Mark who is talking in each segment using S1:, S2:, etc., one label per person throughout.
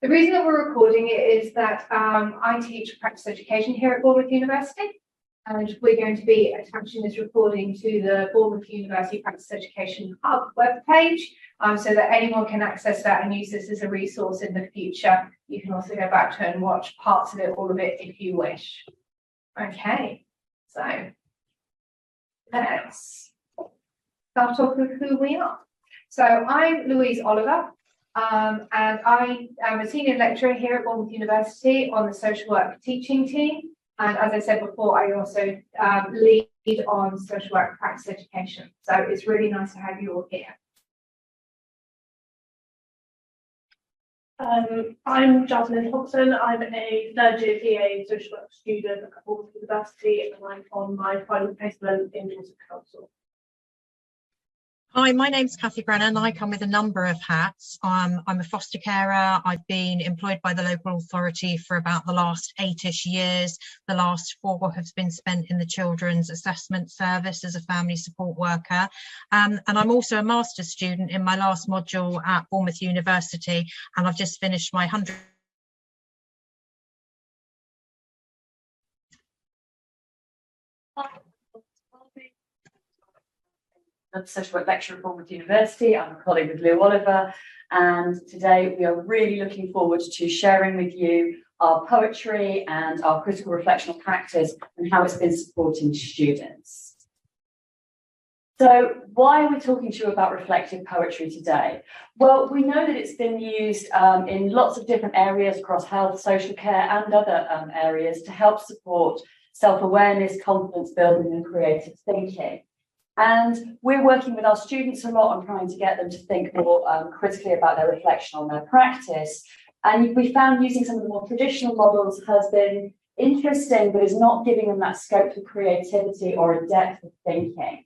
S1: The reason that we're recording it is that I teach practice education here at Bournemouth University, and we're going to be attaching this recording to the Bournemouth University Practice Education Hub webpage, so that anyone can access that and use this as a resource in the future. You can also go back to and watch parts of it, all of it, if you wish. Okay, so let's start off with who we are. So I'm Louise Oliver, and I am a senior lecturer here at Bournemouth University on the social work teaching team. And as I said before, I also lead on social work practice education. So it's really nice to have you all here.
S2: I'm Jasmine Thompson. I'm a third year PA social work student at Bournemouth University, and I'm on my final placement in Dorset Council.
S3: Hi, my name's Cathy Brennan. I come with a number of hats. I'm a foster carer. I've been employed by the local authority for about the last 8-ish years. The last 4 have been spent in the Children's Assessment Service as a family support worker. And I'm also a master's student in my last module at Bournemouth University, and I've just finished my 100.
S4: I'm a social work lecturer at Bournemouth University. I'm a colleague with Lou Oliver, and today we are really looking forward to sharing with you our poetry and our critical reflectional practice and how it's been supporting students. So why are we talking to you about reflective poetry today? Well, we know that it's been used in lots of different areas across health, social care and other areas to help support self-awareness, confidence building and creative thinking. And we're working with our students a lot on trying to get them to think more critically about their reflection on their practice. And we found using some of the more traditional models has been interesting, but is not giving them that scope for creativity or a depth of thinking.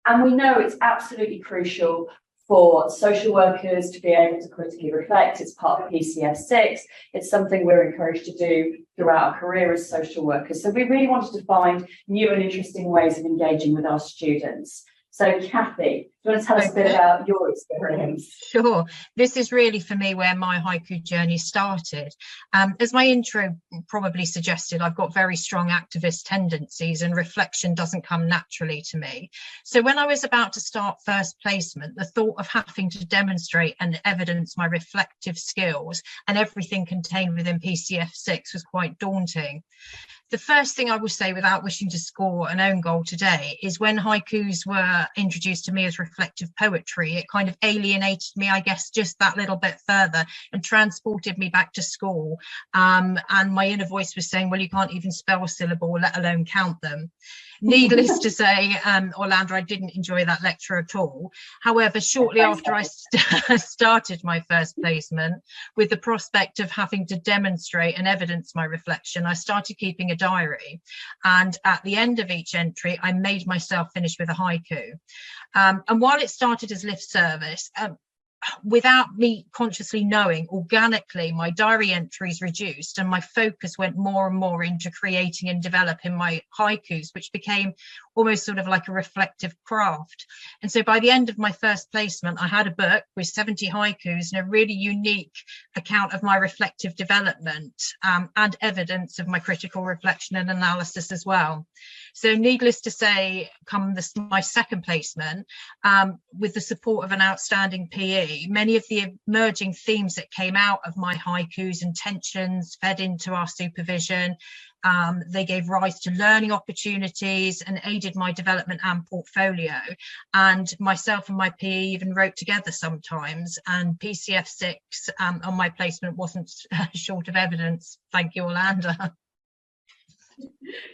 S4: And we know it's absolutely crucial for social workers to be able to critically reflect. It's part of PCF6. It's something we're encouraged to do throughout our career as social workers. So we really wanted to find new and interesting ways of engaging with our students. So Cathy, do you want to tell us a bit about your experience?
S3: Sure. This is really for me where my haiku journey started. As my intro probably suggested, I've got very strong activist tendencies and reflection doesn't come naturally to me. So when I was about to start first placement, the thought of having to demonstrate and evidence my reflective skills and everything contained within PCF6 was quite daunting. The first thing I will say, without wishing to score an own goal today, is when haikus were introduced to me as reflective poetry, it kind of alienated me, I guess, just that little bit further and transported me back to school. And my inner voice was saying, well, you can't even spell a syllable, let alone count them. Needless to say, Orlando, I didn't enjoy that lecture at all. However, shortly after I started my first placement, with the prospect of having to demonstrate and evidence my reflection, I started keeping a diary. And at the end of each entry, I made myself finish with a haiku. And while it started as lip service, without me consciously knowing, organically my diary entries reduced and my focus went more and more into creating and developing my haikus, which became almost sort of like a reflective craft. And so by the end of my first placement, I had a book with 70 haikus and a really unique account of my reflective development and evidence of my critical reflection and analysis as well. So needless to say, come my second placement, with the support of an outstanding PE, many of the emerging themes that came out of my haikus and tensions fed into our supervision. They gave rise to learning opportunities and aided my development and portfolio. And myself and my PE even wrote together sometimes. And PCF6 on my placement wasn't short of evidence. Thank you, Orlando.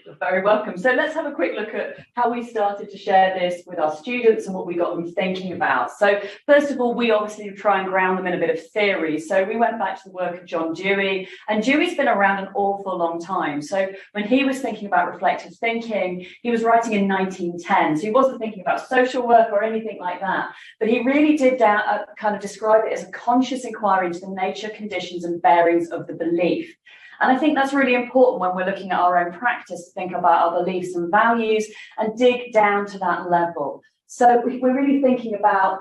S4: You're very welcome. So let's have a quick look at how we started to share this with our students and what we got them thinking about. So first of all, we obviously try and ground them in a bit of theory. So we went back to the work of John Dewey, and Dewey's been around an awful long time. So when he was thinking about reflective thinking, he was writing in 1910. So he wasn't thinking about social work or anything like that. But he really did kind of describe it as a conscious inquiry into the nature, conditions and bearings of the belief. And I think that's really important when we're looking at our own practice to think about our beliefs and values and dig down to that level. So we're really thinking about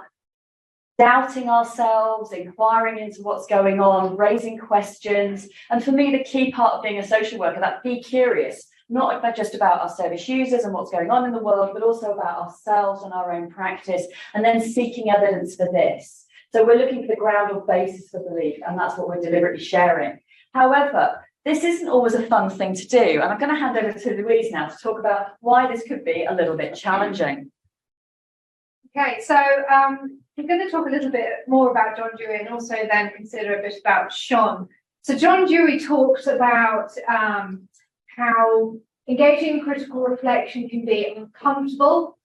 S4: doubting ourselves, inquiring into what's going on, raising questions. And for me, the key part of being a social worker, that be curious, not just about our service users and what's going on in the world, but also about ourselves and our own practice, and then seeking evidence for this. So we're looking for the ground or basis for belief, and that's what we're deliberately sharing. However, this isn't always a fun thing to do, and I'm going to hand over to Louise now to talk about why this could be a little bit challenging.
S1: Okay, so we're going to talk a little bit more about John Dewey and also then consider a bit about Sean. So John Dewey talks about how engaging in critical reflection can be uncomfortable,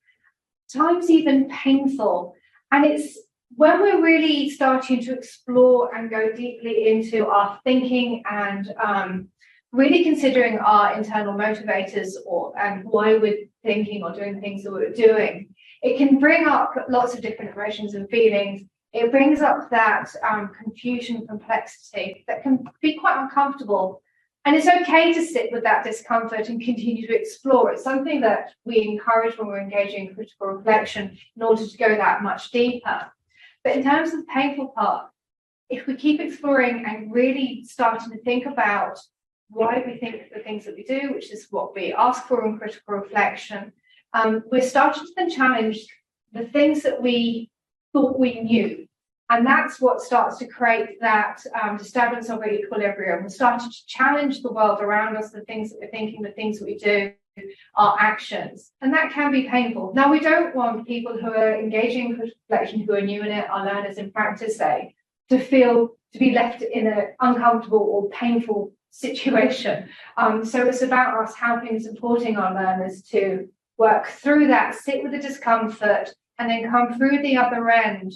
S1: times even painful. And it's when we're really starting to explore and go deeply into our thinking and really considering our internal motivators and why we're thinking or doing things that we're doing, it can bring up lots of different emotions and feelings. It brings up that confusion, complexity that can be quite uncomfortable. And it's okay to sit with that discomfort and continue to explore. It's something that we encourage when we're engaging in critical reflection in order to go that much deeper. But in terms of the painful part, if we keep exploring and really starting to think about why we think the things that we do, which is what we ask for in critical reflection, we're starting to then challenge the things that we thought we knew. And that's what starts to create that disturbance of equilibrium. We're starting to challenge the world around us, the things that we're thinking, the things that we do, our actions. And that can be painful. Now, we don't want people who are engaging in critical reflection, who are new in it, our learners in practice, say, to be left in an uncomfortable or painful situation. So it's about us helping and supporting our learners to work through that, sit with the discomfort, and then come through the other end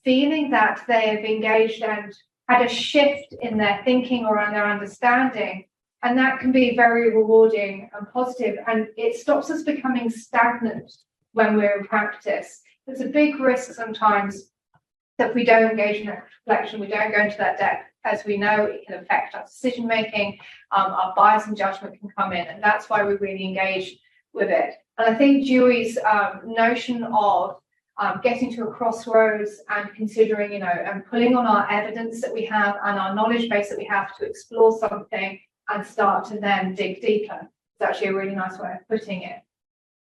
S1: feeling that they have engaged and had a shift in their thinking or in their understanding. And that can be very rewarding and positive, and it stops us becoming stagnant when we're in practice. There's a big risk sometimes that if we don't engage in that reflection, we don't go into that depth. As we know, it can affect our decision making, our bias and judgment can come in, and that's why we really engage with it. And I think Dewey's notion of getting to a crossroads and considering, and pulling on our evidence that we have and our knowledge base that we have to explore something and start to then dig deeper. It's actually a really nice way of putting it.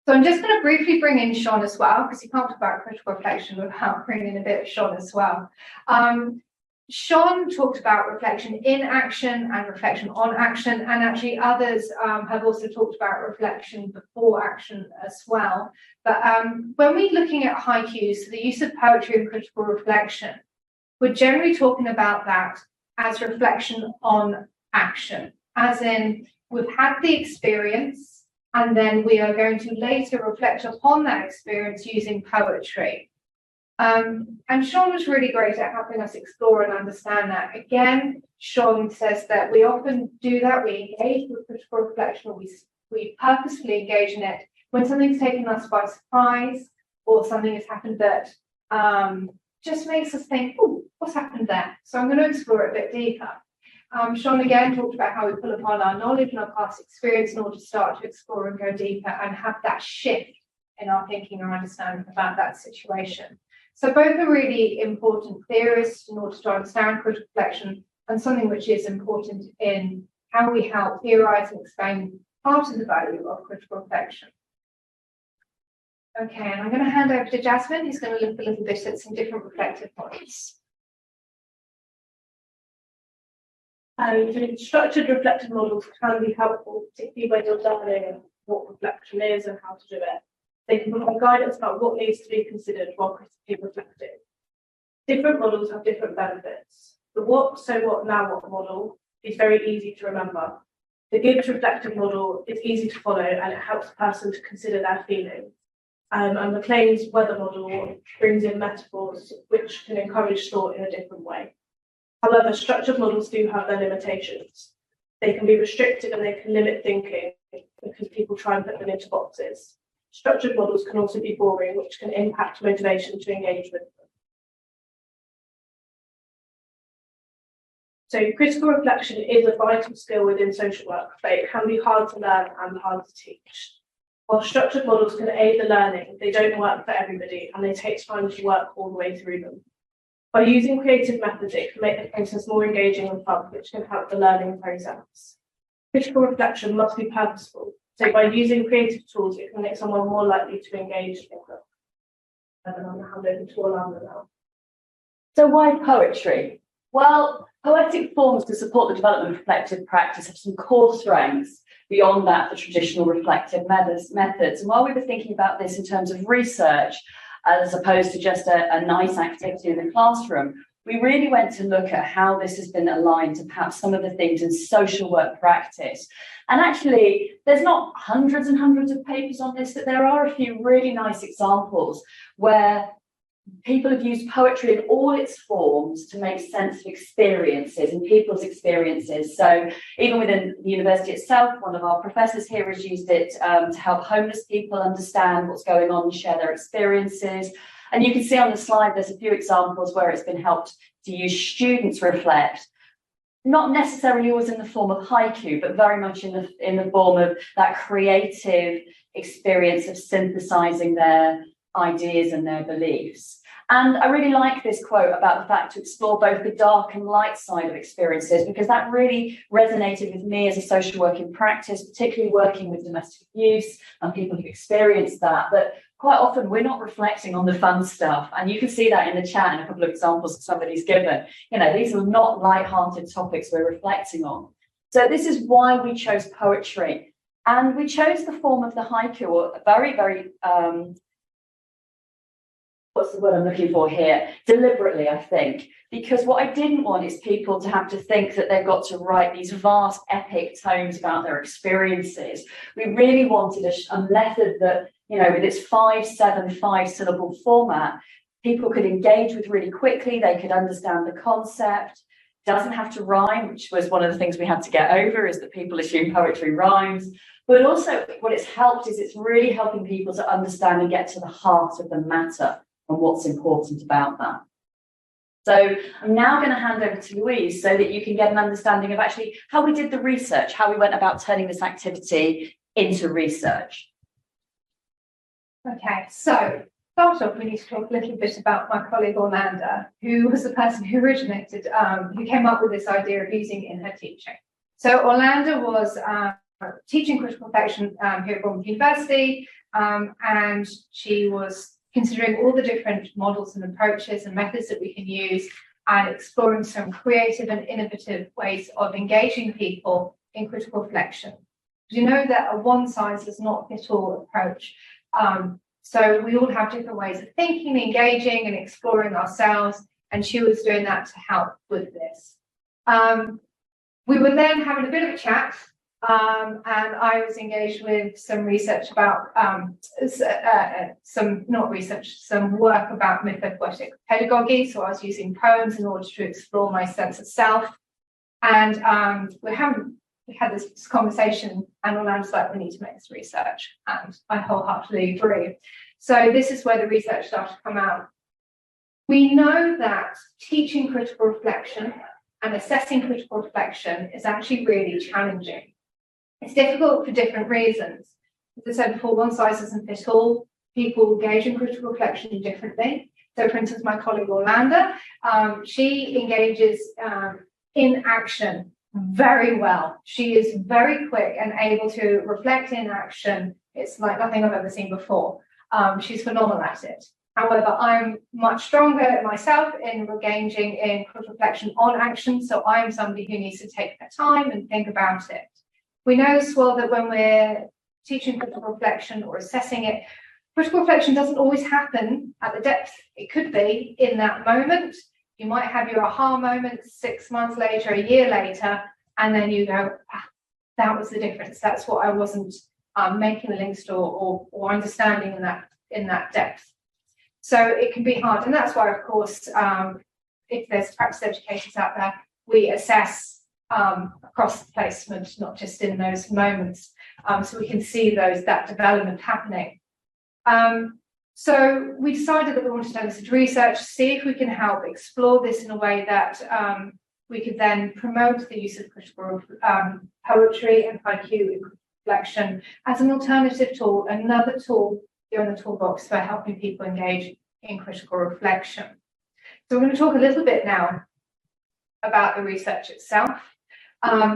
S1: So I'm just going to briefly bring in Sean as well, because you can't talk about critical reflection without bringing in a bit of Sean as well. Sean talked about reflection in action and reflection on action, and actually others have also talked about reflection before action as well. But when we're looking at Haikus, the use of poetry and critical reflection, we're generally talking about that as reflection on action, as in we've had the experience and then we are going to later reflect upon that experience using poetry. And Sean was really great at helping us explore and understand that. Again, Sean says that we often do that. We engage with critical reflection, or we purposefully engage in it when something's taken us by surprise or something has happened that just makes us think, oh, what's happened there? So I'm going to explore it a bit deeper. Sean again talked about how we pull upon our knowledge and our past experience in order to start to explore and go deeper and have that shift in our thinking or understanding about that situation. So both are really important theorists in order to understand critical reflection, and something which is important in how we help theorize and explain part of the value of critical reflection. Okay, and I'm going to hand over to Jasmine, who's going to look a little bit at some different reflective models.
S2: Structured reflective models can be helpful, particularly when you're learning what reflection is and how to do it. They can provide guidance about what needs to be considered while critically reflecting. Different models have different benefits. The what, so what, now what model is very easy to remember. The Gibbs reflective model is easy to follow and it helps a person to consider their feelings. And McLean's weather model brings in metaphors which can encourage thought in a different way. However, structured models do have their limitations. They can be restricted and they can limit thinking because people try and put them into boxes. Structured models can also be boring, which can impact motivation to engage with them. So critical reflection is a vital skill within social work, but it can be hard to learn and hard to teach. While structured models can aid the learning, they don't work for everybody and they take time to work all the way through them. By using creative methods, it can make the process more engaging and fun, which can help the learning process. Critical reflection must be purposeful. So by using creative tools, it can make someone more likely to engage in them. And then I'll hand over to Orlando now.
S4: So why poetry? Well, poetic forms to support the development of reflective practice have some core strengths beyond that for traditional reflective methods. And while we were thinking about this in terms of research, as opposed to just a nice activity in the classroom, we really went to look at how this has been aligned to perhaps some of the things in social work practice. And actually, there's not hundreds and hundreds of papers on this, but there are a few really nice examples where people have used poetry in all its forms to make sense of experiences and people's experiences. So even within the university itself, one of our professors here has used it to help homeless people understand what's going on and share their experiences. And you can see on the slide, there's a few examples where it's been helped to use students reflect, not necessarily always in the form of haiku, but very much in the form of that creative experience of synthesizing their ideas and their beliefs. And I really like this quote about the fact to explore both the dark and light side of experiences, because that really resonated with me as a social work in practice, particularly working with domestic abuse and people who've experienced that. But quite often we're not reflecting on the fun stuff. And you can see that in the chat in a couple of examples that somebody's given. You know, these are not light-hearted topics we're reflecting on. So this is why we chose poetry. And we chose the form of the haiku, or a very, very what's the word I'm looking for here? Deliberately, I think, because what I didn't want is people to have to think that they've got to write these vast epic tomes about their experiences. We really wanted a method that, you know, with its 5-7 5-syllable format, people could engage with really quickly. They could understand the concept. Doesn't have to rhyme, which was one of the things we had to get over, is that people assume poetry rhymes. But also what it's helped is it's really helping people to understand and get to the heart of the matter and what's important about that. So I'm now going to hand over to Louise so that you can get an understanding of actually how we did the research, how we went about turning this activity into research.
S1: Okay, so start off, we need to talk a little bit about my colleague Orlando, who was the person who originated, who came up with this idea of using it in her teaching. So Orlando was teaching critical reflection here at Bournemouth University, and she was considering all the different models and approaches and methods that we can use and exploring some creative and innovative ways of engaging people in critical reflection. You know that a one-size-does-not-fit-all approach. So we all have different ways of thinking, engaging and exploring ourselves, and she was doing that to help with this. We were then having a bit of a chat, and I was engaged with some research about some work about mythopoetic pedagogy. So I was using poems in order to explore my sense of self. And we had this conversation, and Orlando's like, we need to make this research. And I wholeheartedly agree. So this is where the research started to come out. We know that teaching critical reflection and assessing critical reflection is actually really challenging. It's difficult for different reasons. As I said before, one size doesn't fit all. People engage in critical reflection differently. So, for instance, my colleague Orlando, she engages in action very well. She is very quick and able to reflect in action. It's like nothing I've ever seen before. She's phenomenal at it. However, I'm much stronger myself in engaging in critical reflection on action. So I'm somebody who needs to take their time and think about it. We know as well that when we're teaching critical reflection or assessing it, critical reflection doesn't always happen at the depth it could be in that moment. You might have your aha moment 6 months later, a year later, and then you go, that was the difference. That's what I wasn't making the links to or understanding in that depth. So it can be hard. And that's why, of course, if there's practice educators out there, we assess across the placement, not just in those moments, so we can see that development happening. So we decided that we wanted to do this research, see if we can help explore this in a way that we could then promote the use of critical poetry and haiku reflection as an alternative tool, another tool here in the toolbox for helping people engage in critical reflection. So we're going to talk a little bit now about the research itself.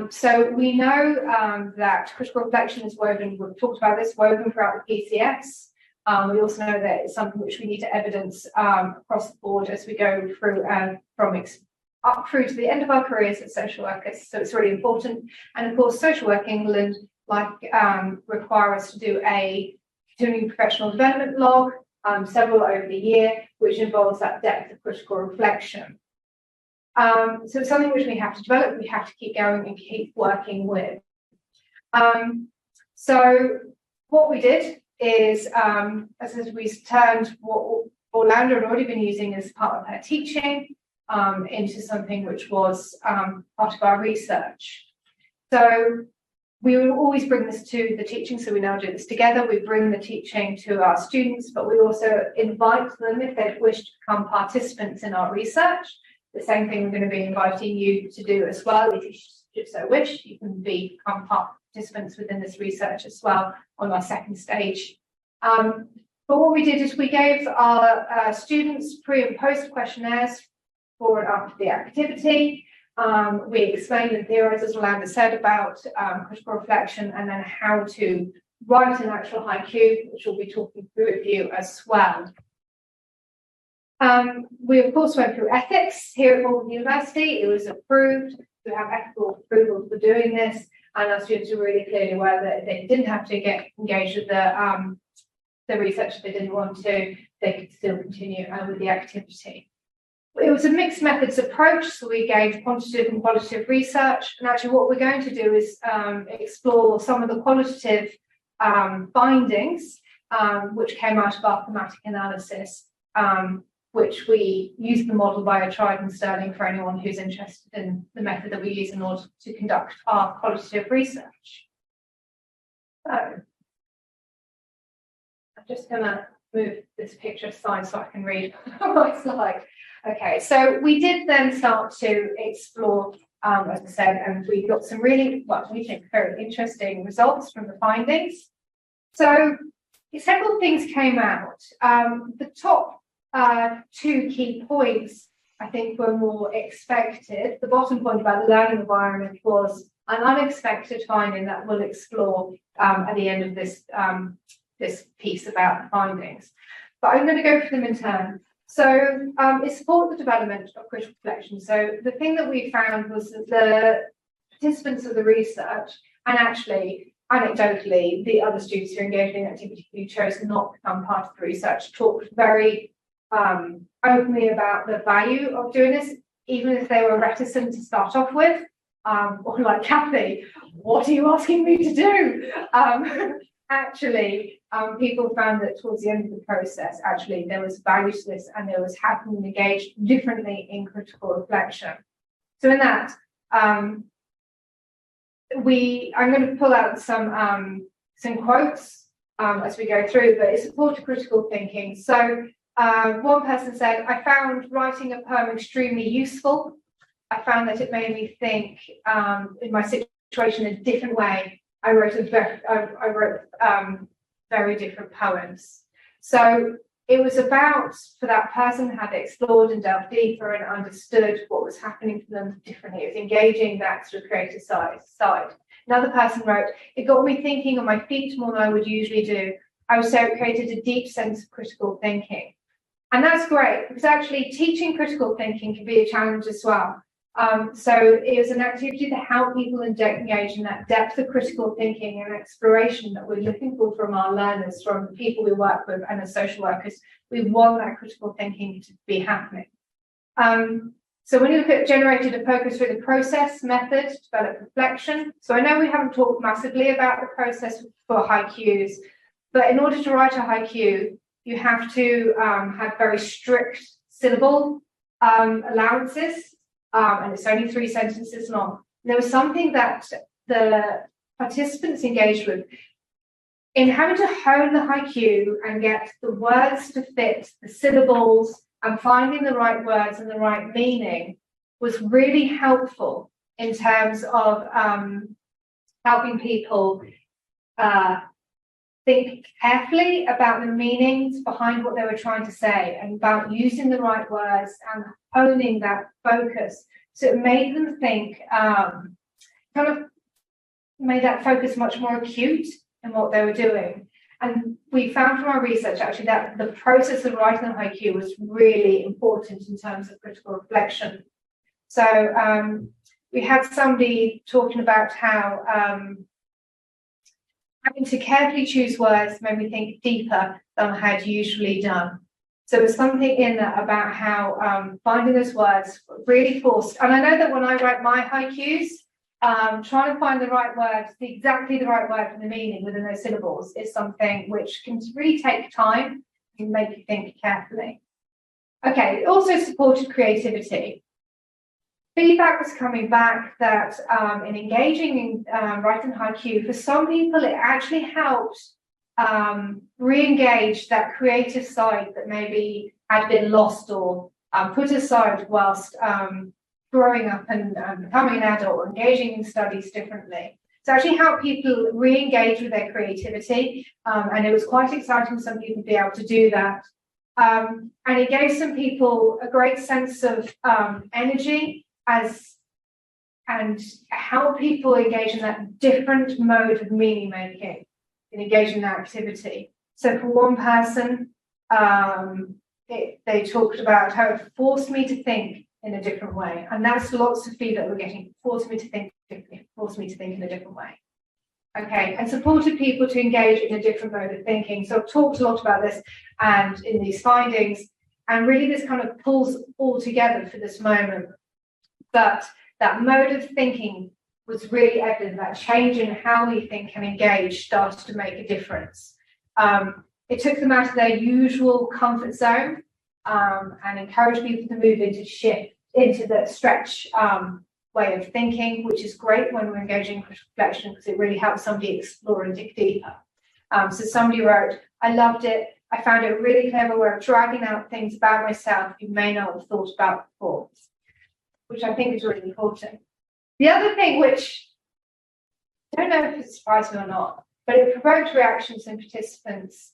S1: So we know that critical reflection is woven, we've talked about this, woven throughout the PCS. We also know that it's something which we need to evidence across the board as we go through from up through to the end of our careers as social workers. So it's really important. And of course, Social Work England require us to do a continuing professional development log, several over the year, which involves that depth of critical reflection. So it's something which we have to develop, we have to keep going and keep working with. So what we did is, as we turned what Orlando had already been using as part of her teaching into something which was part of our research. So we will always bring this to the teaching, so we now do this together. We bring the teaching to our students, but we also invite them if they wish to become participants in our research. The same thing we're going to be inviting you to do as well. If you so wish, you can become participants within this research as well on our second stage. But what we did is we gave our students pre and post questionnaires for and after the activity. We explained and theorised, as Orlando said, about critical reflection and then how to write an actual haiku, which we'll be talking through with you as well. We, of course, went through ethics here at Bournemouth University. It was approved. We have ethical approval for doing this, and our students were really clearly aware that if they didn't have to get engaged with the research if they didn't want to, they could still continue with the activity. It was a mixed methods approach, so we gave quantitative and qualitative research, and actually what we're going to do is explore some of the qualitative findings which came out of our thematic analysis, which we use the model via Tried and Sterling for anyone who's interested in the method that we use in order to conduct our qualitative research. So I'm just going to move this picture aside so I can read my slide. Okay, so we did then start to explore, as I said, and we got some really, well, we think very interesting results from the findings. So several things came out. The top two key points, I think, were more expected. The bottom point about the learning environment was an unexpected finding that we'll explore at the end of this this piece about the findings. But I'm going to go through them in turn. So it supports the development of critical reflection. So the thing that we found was that the participants of the research, and actually anecdotally, the other students who engaged in activity who chose not to become part of the research, talked very openly about the value of doing this, even if they were reticent to start off with, or like, Kathy, what are you asking me to do? Actually, people found that towards the end of the process, actually, there was value to this, and there was how can we engage differently in critical reflection. So in that, I'm going to pull out some quotes as we go through, but it's support to critical thinking. So one person said, I found writing a poem extremely useful. I found that it made me think in my situation in a different way. I wrote very different poems. So it was about, for that person, had explored and delved deeper and understood what was happening for them differently. It was engaging that sort of creative side. Another person wrote, it got me thinking on my feet more than I would usually do. I would say it created a deep sense of critical thinking. And that's great, because actually teaching critical thinking can be a challenge as well. So it was an activity to help people engage in that depth of critical thinking and exploration that we're looking for from our learners, from the people we work with and as social workers. We want that critical thinking to be happening. So when you look at generated a focus through the process method, develop reflection. So I know we haven't talked massively about the process for haikus, but in order to write a haiku, you have to have very strict syllable allowances. And it's only 3 sentences long. And there was something that the participants engaged with in having to hone the haiku and get the words to fit the syllables and finding the right words and the right meaning was really helpful in terms of helping people think carefully about the meanings behind what they were trying to say and about using the right words and honing that focus. So it made them think, kind of made that focus much more acute in what they were doing. And we found from our research actually that the process of writing the haiku was really important in terms of critical reflection. So we had somebody talking about how having to carefully choose words made me think deeper than I had usually done. So there's something in that about how finding those words really forced. And I know that when I write my haikus, trying to find the right words, exactly the right word for the meaning within those syllables is something which can really take time and make you think carefully. Okay, it also supported creativity. Feedback was coming back that in engaging in writing haiku, for some people it actually helped re-engage that creative side that maybe had been lost or put aside whilst growing up and becoming an adult or engaging in studies differently. So actually help people re-engage with their creativity, and it was quite exciting for some people to be able to do that. And it gave some people a great sense of energy and how people engage in that different mode of meaning making and engage in that activity. So for one person, they talked about how it forced me to think in a different way. And that's lots of feedback we're getting, forced me to think differently, forced me to think in a different way. Okay, and supported people to engage in a different mode of thinking. So I've talked a lot about this and in these findings, and really this kind of pulls all together for this moment. But that mode of thinking was really evident, that change in how we think and engage started to make a difference. It took them out of their usual comfort zone and encouraged people to move into the stretch way of thinking, which is great when we're engaging in critical reflection because it really helps somebody explore and dig deeper. So somebody wrote, I loved it. I found it a really clever way of dragging out things about myself you may not have thought about before, which I think is really important. The other thing, which I don't know if it surprised me or not, but it provoked reactions in participants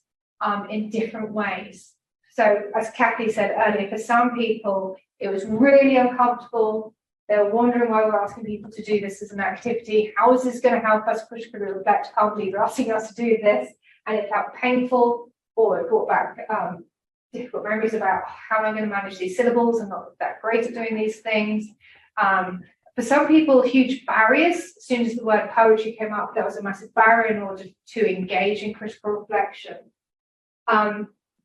S1: in different ways. So as Kathy said earlier, for some people, it was really uncomfortable. They were wondering why we're asking people to do this as an activity. How is this going to help us critically reflect? I can't believe you're asking us to do this. And it felt painful, or it brought back difficult memories about how am I going to manage these syllables. I'm not that great at doing these things. For some people, huge barriers. As soon as the word poetry came up, that was a massive barrier in order to engage in critical reflection.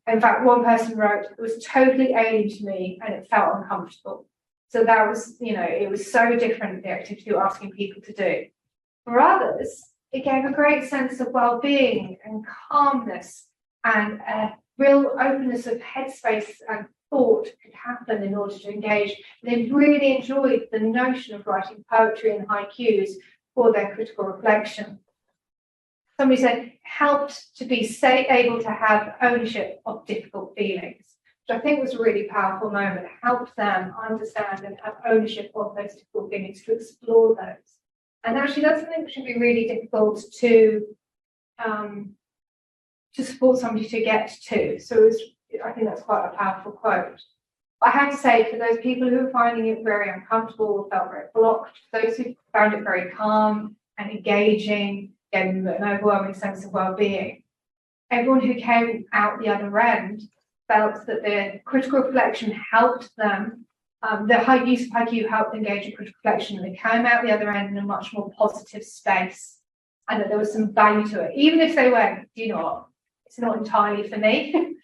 S1: In fact, one person wrote, it was totally alien to me and it felt uncomfortable. So that was, it was so different, the activity we're asking people to do. For others, it gave a great sense of well-being and calmness and a real openness of headspace and thought could happen in order to engage. They really enjoyed the notion of writing poetry and haikus for their critical reflection. Somebody said, helped to be able to have ownership of difficult feelings, which I think was a really powerful moment. It helped them understand and have ownership of those difficult feelings, to explore those. And actually, that's something that should be really difficult to support somebody to get to. So I think that's quite a powerful quote. I have to say, for those people who are finding it very uncomfortable, felt very blocked, those who found it very calm and engaging, gave them an overwhelming sense of well-being. Everyone who came out the other end felt that their critical reflection helped them. The high use of haiku helped engage in critical reflection, and they came out the other end in a much more positive space, and that there was some value to it. Even if they went, it's not entirely for me,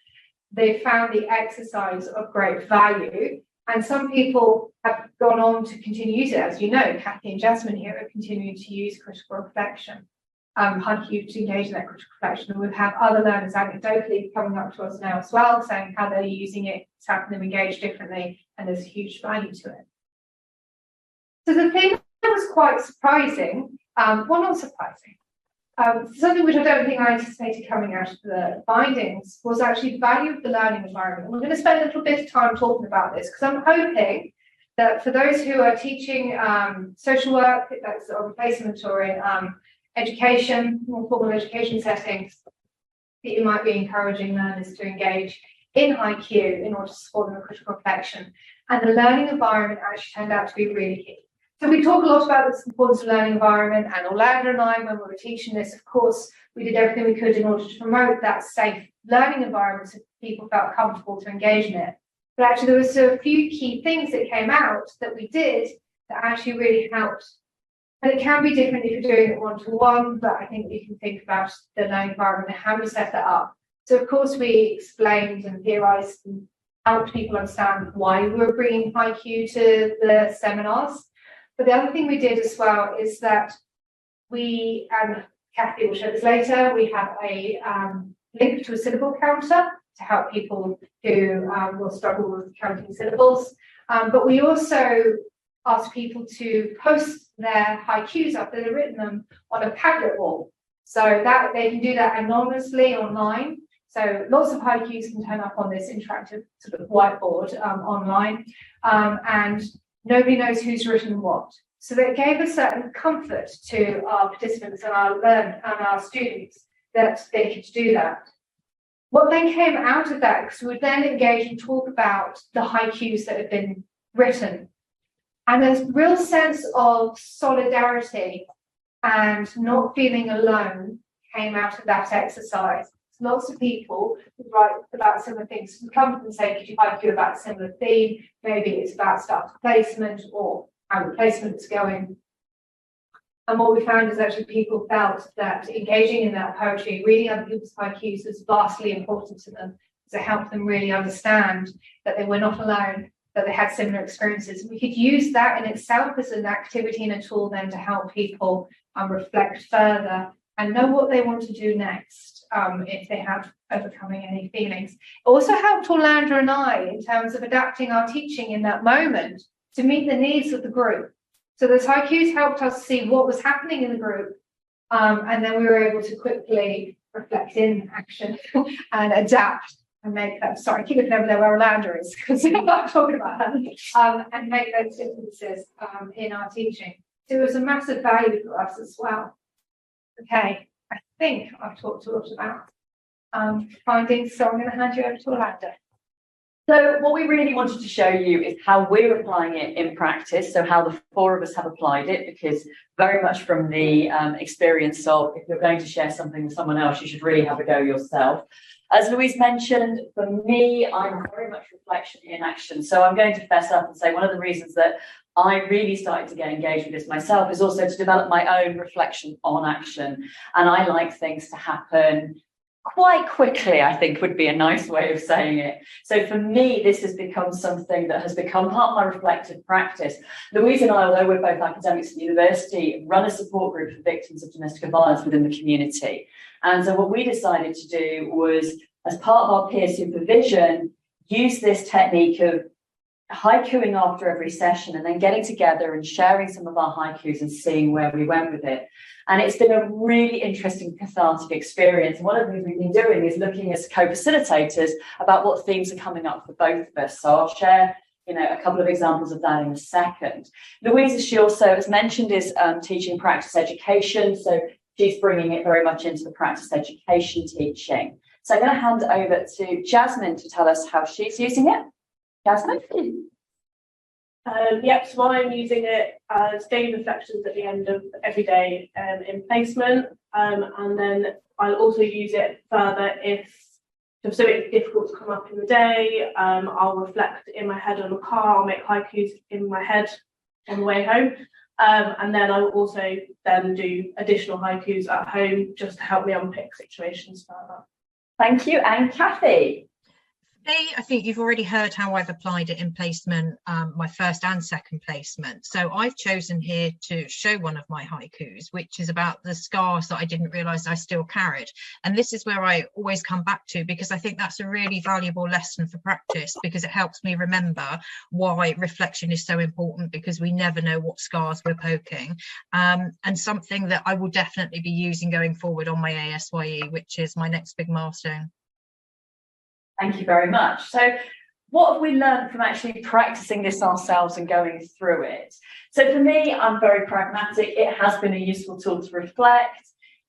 S1: they found the exercise of great value. And some people have gone on to continue to use it. As you know, Kathy and Jasmine here are continuing to use critical reflection, haiku to engage in that critical reflection. And we've had other learners anecdotally coming up to us now as well, saying how they're using it, it's helping them engage differently, and there's huge value to it. So the thing that was quite surprising, not surprising, something which I don't think I anticipated coming out of the findings was actually the value of the learning environment. We're going to spend a little bit of time talking about this because I'm hoping that for those who are teaching social work, that's or placement or in education, more formal education settings, that you might be encouraging learners to engage in Haiku in order to support them in critical reflection. And the learning environment actually turned out to be really key. So we talk a lot about the importance of learning environment, and Orlando and I, when we were teaching this, of course, we did everything we could in order to promote that safe learning environment so people felt comfortable to engage in it. But actually there was a few key things that came out that we did that actually really helped. And it can be different if you're doing it one-to-one, but I think you can think about the learning environment and how we set that up. So of course we explained and theorized and helped people understand why we were bringing Haiku to the seminars. But the other thing we did as well is that we, and Kathy will show this later, we have a link to a syllable counter to help people who will struggle with counting syllables. But we also ask people to post their haikus after they've written them on a Padlet wall. So that they can do that anonymously online. So lots of haikus can turn up on this interactive sort of whiteboard online. And nobody knows who's written what. So that gave a certain comfort to our participants and our students that they could do that. What then came out of that, because we would then engage and talk about the haikus that had been written. And there's a real sense of solidarity and not feeling alone came out of that exercise. Lots of people who write about similar things would come and say, could you haiku about a similar theme? Maybe it's about staff placement or how the placement's going. And what we found is actually people felt that engaging in that poetry, reading other people's haikus was vastly important to them to help them really understand that they were not alone, that they had similar experiences. We could use that in itself as an activity and a tool then to help people reflect further and know what they want to do next if they have overcoming any feelings. It also helped Orlando and I in terms of adapting our teaching in that moment to meet the needs of the group. So the haikus helped us see what was happening in the group, and then we were able to quickly reflect in action and adapt and make that. Sorry, I keep looking over there where Orlando is because I'm not talking about her, and make those differences in our teaching. So it was a massive value for us as well. Okay, I think I've talked a lot about findings, so I'm going to hand you over to Orlando.
S4: So what we really wanted to show you is how we're applying it in practice, so how the four of us have applied it, because very much from the experience of if you're going to share something with someone else, you should really have a go yourself. As Louise mentioned, for me, I'm very much reflection in action. So I'm going to fess up and say one of the reasons that I really started to get engaged with this myself is also to develop my own reflection on action. And I like things to happen quite quickly, I think would be a nice way of saying it. So for me, this has become something that has become part of my reflective practice. Louise and I, although we're both academics at university, run a support group for victims of domestic violence within the community. And so what we decided to do was, as part of our peer supervision, use this technique of haikuing after every session and then getting together and sharing some of our haikus and seeing where we went with it. And it's been a really interesting cathartic experience. And one of the things we've been doing is looking as co-facilitators about what themes are coming up for both of us. So I'll share, a couple of examples of that in a second. Louise, as she also has mentioned, is teaching practice education. So she's bringing it very much into the practice education teaching. So I'm going to hand over to Jasmine to tell us how she's using it. Jasmine?
S2: So I'm using it as daily reflections at the end of every day in placement, and then I'll also use it further if it's difficult to come up in the day. I'll reflect in my head on the car, I'll make haikus in my head on the way home, and then I will also then do additional haikus at home just to help me unpick situations further.
S4: Thank you. And Kathy?
S3: I think you've already heard how I've applied it in placement, my first and second placement. So I've chosen here to show one of my haikus, which is about the scars that I didn't realise I still carried. And this is where I always come back to, because I think that's a really valuable lesson for practice, because it helps me remember why reflection is so important, because we never know what scars we're poking. And something that I will definitely be using going forward on my ASYE, which is my next big milestone.
S4: Thank you very much. So what have we learned from actually practicing this ourselves and going through it? So for me, I'm very pragmatic. It has been a useful tool to reflect.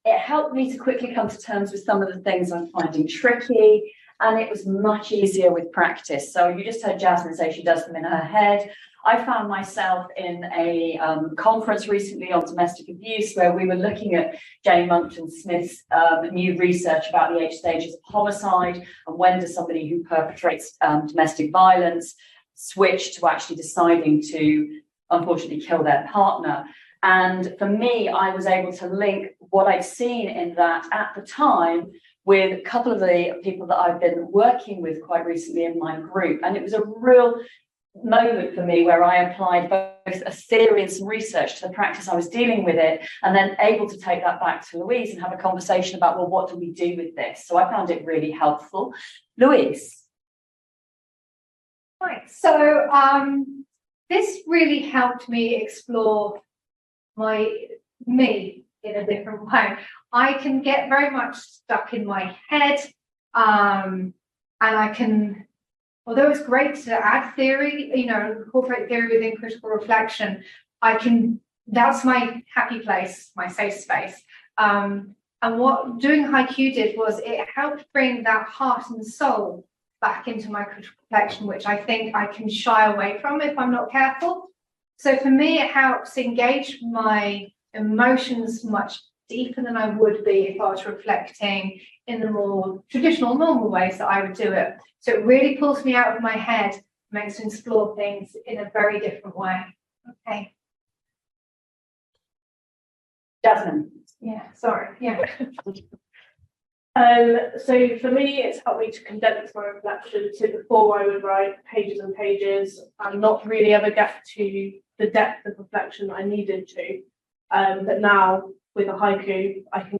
S4: it helped me to quickly come to terms with some of the things I'm finding tricky, and it was much easier with practice. So you just heard Jasmine say she does them in her head. I found myself in a conference recently on domestic abuse where we were looking at Jane Monckton Smith's new research about the 8 stages of homicide and when does somebody who perpetrates domestic violence switch to actually deciding to, unfortunately, kill their partner. And for me, I was able to link what I'd seen in that at the time with a couple of the people that I've been working with quite recently in my group. And it was a real moment for me where I applied both a theory and some research to the practice I was dealing with it, and then able to take that back to Louise and have a conversation about, well, what do we do with this? So I found it really helpful. Louise.
S1: Right, so this really helped me explore me in a different way. I can get very much stuck in my head, and I can, although it's great to add theory, incorporate theory within critical reflection, that's my happy place, my safe space. And what doing Haiku did was it helped bring that heart and soul back into my critical reflection, which I think I can shy away from if I'm not careful. So for me, it helps engage my emotions much deeper than I would be if I was reflecting in the more traditional, normal ways that I would do it. So it really pulls me out of my head, makes me explore things in a very different way. Okay.
S4: Jasmine.
S1: Yeah, sorry. Yeah.
S2: So for me, it's helped me to condense my reflection. So before I would write pages and pages and not really ever get to the depth of reflection that I needed to. But now with a haiku, I can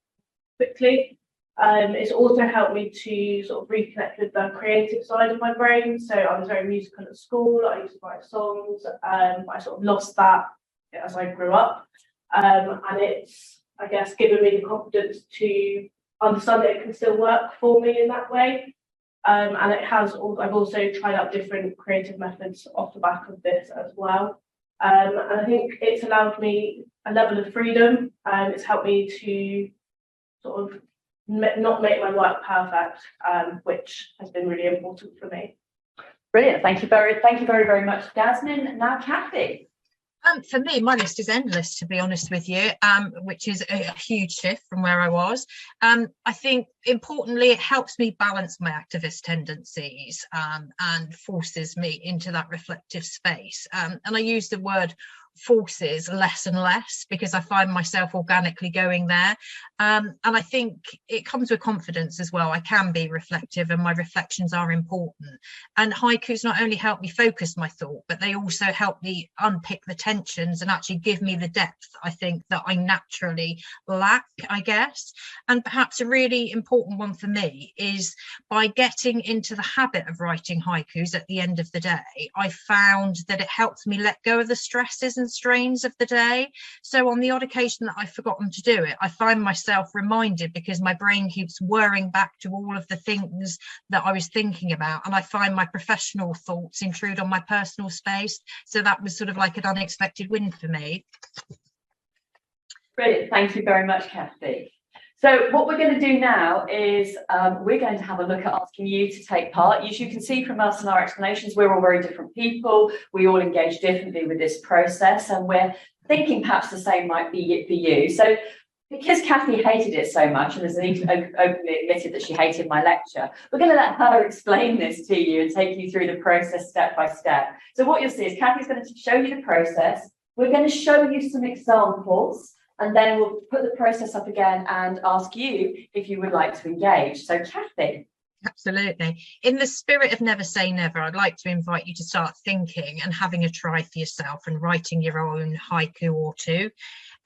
S2: quickly. It's also helped me to sort of reconnect with the creative side of my brain. So I was very musical at school. I used to write songs. I sort of lost that as I grew up. And it's, I guess, given me the confidence to understand that it can still work for me in that way. And I've also tried out different creative methods off the back of this as well. And I think it's allowed me a level of freedom. It's helped me to sort of not make my work perfect, which has been really important for me.
S4: Brilliant. Thank you very much, Jasmine. Now, Kathy.
S3: For me, my list is endless, to be honest with you, which is a huge shift from where I was. I think, importantly, it helps me balance my activist tendencies and forces me into that reflective space. And I use the word forces less and less because I find myself organically going there. And I think it comes with confidence as well. I can be reflective and my reflections are important. And haikus not only help me focus my thought, but they also help me unpick the tensions and actually give me the depth, I think, that I naturally lack, I guess. And perhaps a really important one for me is by getting into the habit of writing haikus at the end of the day, I found that it helps me let go of the stresses and strains of the day. So on the odd occasion that I've forgotten to do it, I find myself reminded because my brain keeps whirring back to all of the things that I was thinking about, and I find my professional thoughts intrude on my personal space. So that was sort of like an unexpected win for me.
S4: Brilliant. Thank you very much, Kathy. So what we're going to do now is we're going to have a look at asking you to take part. As you can see from us and our explanations, we're all very different people. We all engage differently with this process, and we're thinking perhaps the same might be it for you. So because Kathy hated it so much and has openly admitted that she hated my lecture, we're going to let her explain this to you and take you through the process step by step. So what you'll see is Kathy's going to show you the process. We're going to show you some examples, and then we'll put the process up again and ask you if you would like to engage. So, Kathy.
S3: Absolutely. In the spirit of never say never, I'd like to invite you to start thinking and having a try for yourself and writing your own haiku or two.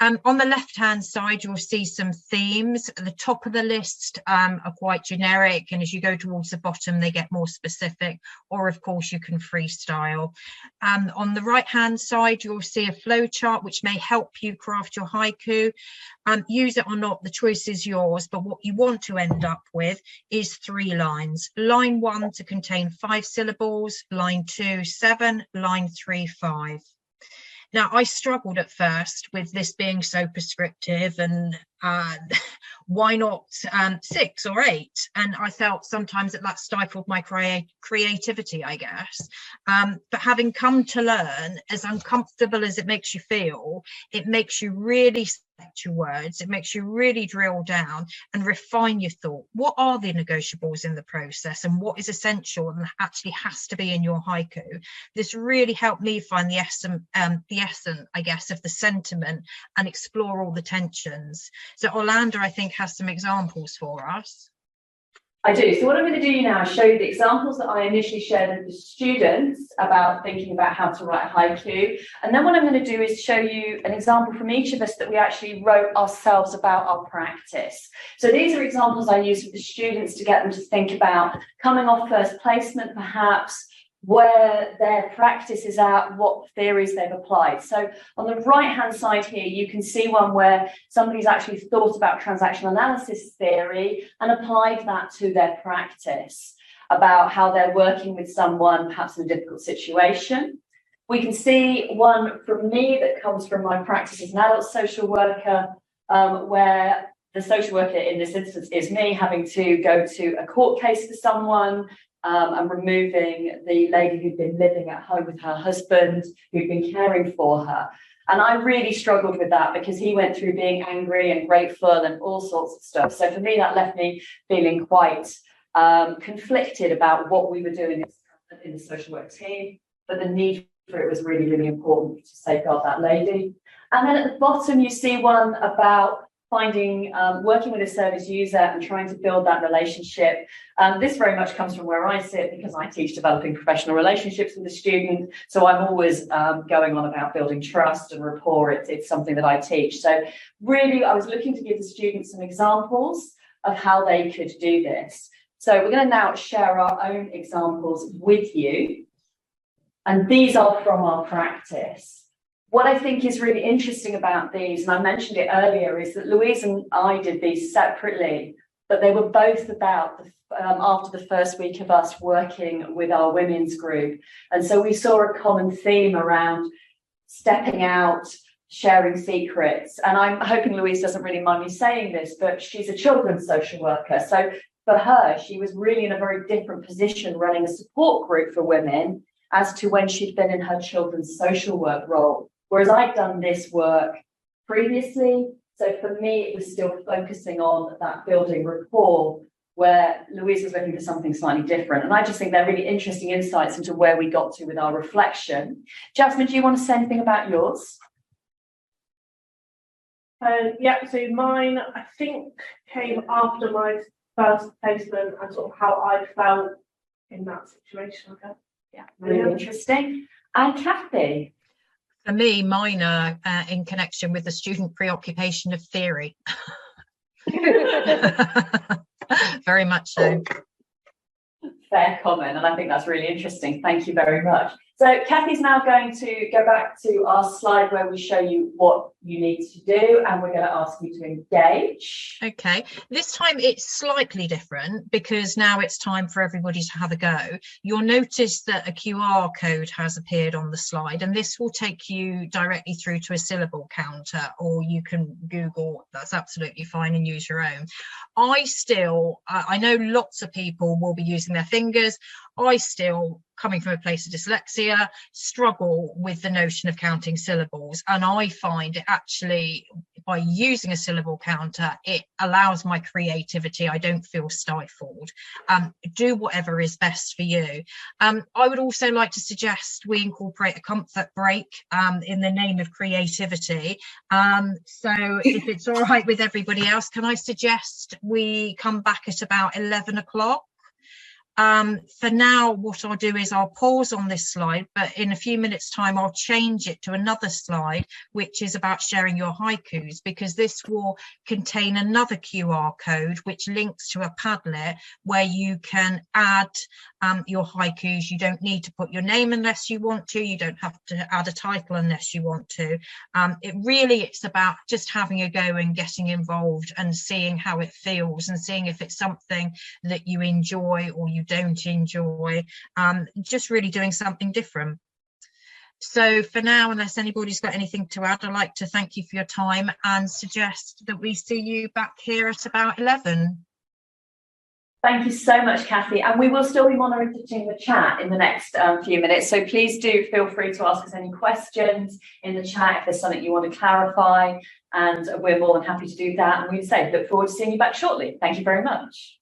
S3: On the left-hand side, you'll see some themes. At the top of the list are quite generic, and as you go towards the bottom, they get more specific, or of course, you can freestyle. On the right-hand side, you'll see a flow chart, which may help you craft your haiku. Use it or not, the choice is yours, but what you want to end up with is 3 lines. Line 1 to contain 5 syllables, line 2, 7, line 3, 5. Now, I struggled at first with this being so prescriptive and why not 6 or 8? And I felt sometimes that stifled my creativity, I guess. But having come to learn, as uncomfortable as it makes you feel, it makes you really select your words, it makes you really drill down and refine your thought. What are the negotiables in the process and what is essential and actually has to be in your haiku? This really helped me find the essence, I guess, of the sentiment and explore all the tensions. So Orlando, I think, has some examples for us.
S4: I do. So what I'm going to do now is show you the examples that I initially shared with the students about thinking about how to write haiku. And then what I'm going to do is show you an example from each of us that we actually wrote ourselves about our practice. So these are examples I use with the students to get them to think about coming off first placement, perhaps, where their practice is at, what theories they've applied. So on the right-hand side here, you can see one where somebody's actually thought about transactional analysis theory and applied that to their practice about how they're working with someone, perhaps in a difficult situation. We can see one from me that comes from my practice as an adult social worker, where the social worker in this instance is me having to go to a court case for someone, and removing the lady who'd been living at home with her husband, who'd been caring for her. And I really struggled with that because he went through being angry and grateful and all sorts of stuff. So for me, that left me feeling quite conflicted about what we were doing in the social work team, but the need for it was really, really important to safeguard that lady. And then at the bottom, you see one about finding, working with a service user and trying to build that relationship. This very much comes from where I sit because I teach developing professional relationships with the student. So I'm always going on about building trust and rapport. It's something that I teach. So really, I was looking to give the students some examples of how they could do this. So we're going to now share our own examples with you. And these are from our practice. What I think is really interesting about these, and I mentioned it earlier, is that Louise and I did these separately, but they were both about after the first week of us working with our women's group. And so we saw a common theme around stepping out, sharing secrets. And I'm hoping Louise doesn't really mind me saying this, but she's a children's social worker. So for her, she was really in a very different position running a support group for women as to when she'd been in her children's social work role. Whereas I'd done this work previously. So for me, it was still focusing on that building rapport, where Louise was looking for something slightly different. And I just think they're really interesting insights into where we got to with our reflection. Jasmine, do you want to say anything about yours?
S2: Yeah, so mine, I think, came after my first placement and sort of how I felt in that situation. Okay.
S4: Yeah, really interesting. And Kathy?
S3: For me, mine are in connection with the student preoccupation of theory. Very much so.
S4: Fair comment, and I think that's really interesting. Thank you very much. So Kathy's now going to go back to our slide where we show you what you need to do, and we're going to ask you to engage.
S3: Okay, this time it's slightly different because now it's time for everybody to have a go. You'll notice that a QR code has appeared on the slide, and this will take you directly through to a syllable counter, or you can Google, that's absolutely fine, and use your own. I know lots of people will be using their fingers. I still, coming from a place of dyslexia, struggle with the notion of counting syllables. And I find it actually, by using a syllable counter, it allows my creativity. I don't feel stifled. Do whatever is best for you. I would also like to suggest we incorporate a comfort break in the name of creativity. So if it's all right with everybody else, can I suggest we come back at about 11 o'clock? For now, what I'll do is I'll pause on this slide, but in a few minutes time I'll change it to another slide which is about sharing your haikus, because this will contain another QR code which links to a Padlet where you can add your haikus. You don't need to put your name unless you want to. You don't have to add a title unless you want to. It's about just having a go and getting involved and seeing how it feels and seeing if it's something that you enjoy or you don't enjoy, just really doing something different. So for now, unless anybody's got anything to add, I'd like to thank you for your time and suggest that we see you back here at about 11.
S4: Thank you so much, Kathy. And we will still be monitoring the chat in the next few minutes. So please do feel free to ask us any questions in the chat if there's something you want to clarify. And we're more than happy to do that. And we say, look forward to seeing you back shortly. Thank you very much.